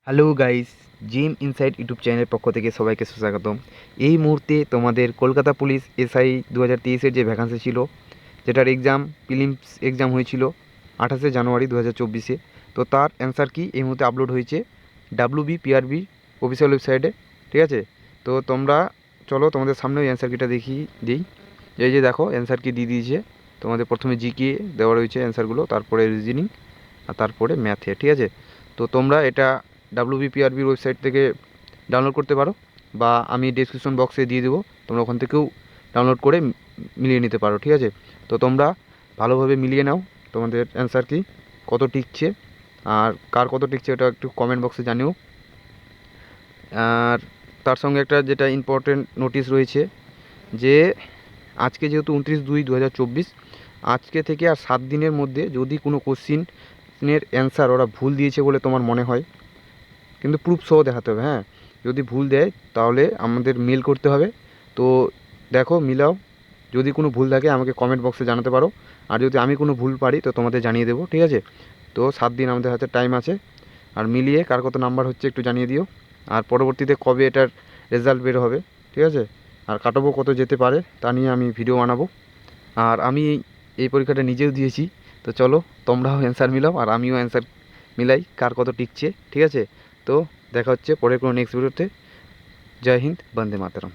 Hello guys, gym inside YouTube চ্যানেলের পক্ষ থেকে সবাইকে সুস্বাগতম। এই মুহূর্তে তোমাদের কলকাতা পুলিশ এসআই 2023-এর যে ভ্যাকান্সি ছিল, যেটার এক্সাম প্রিলিমস এক্সাম হয়েছিল 28শে জানুয়ারি 2024-এ, তো তার অ্যান্সার কি এই মুহূর্তে আপলোড হয়েছে WBPRB অফিসিয়াল ওয়েবসাইটে। ঠিক আছে, তো তোমরা চলো তোমাদের সামনে ওই অ্যান্সার কিটা দেখিয়ে দিই। এই যে দেখো অ্যান্সার কি দিয়ে দিয়েছে তোমাদের। প্রথমে জিকে দেওয়া রয়েছে অ্যান্সারগুলো, তারপরে রিজনিং, আর তারপরে ম্যাথে। ঠিক আছে, তো তোমরা এটা WBPRBর ওয়েবসাইট থেকে ডাউনলোড করতে পারো, বা আমি ডেসক্রিপশন বক্সে দিয়ে দেবো, তোমরা ওখান থেকেও ডাউনলোড করে মিলিয়ে নিতে পারো। ঠিক আছে, তো তোমরা ভালোভাবে মিলিয়ে নাও তোমাদের অ্যান্সার কি কত টিকছে, আর কার কত টিকছে এটা একটু কমেন্ট বক্সে জানিও। আর তার সঙ্গে একটা যেটা ইম্পর্টেন্ট নোটিশ রয়েছে, যে আজকে যেহেতু 29/2/2024, আজকে থেকে আর 7 দিনের মধ্যে যদি কোনো কোশ্চিনের অ্যান্সার ওরা ভুল দিয়েছে বলে তোমার মনে হয়, কিন্তু প্রুফ সহ দেখাতে হবে। হ্যাঁ, যদি ভুল দেয় তাহলে আমাদের মেল করতে হবে। তো দেখো মিলাও, যদি কোনো ভুল থাকে আমাকে কমেন্ট বক্সে জানাতে পারো, আর যদি আমি কোনো ভুল পারি তো তোমাদের জানিয়ে দেবো। ঠিক আছে, তো 7 দিন আমাদের হাতে টাইম আছে, আর মিলিয়ে কার কত নাম্বার হচ্ছে একটু জানিয়ে দিও, আর পরবর্তীতে কবে এটার রেজাল্ট বের হবে। ঠিক আছে, আর কাটাবো কত যেতে পারে তা নিয়ে আমি ভিডিও বানাবো। আর আমি এই পরীক্ষাটা নিজেও দিয়েছি, তো চলো তোমরাও অ্যান্সার মিলাও আর আমিও অ্যান্সার মিলাই কার কত টিকছে। ঠিক আছে, তো দেখা হচ্ছে পরের কোনো নেক্সট ভিডিওতে। জয় হিন্দ, বন্দে মাতরম।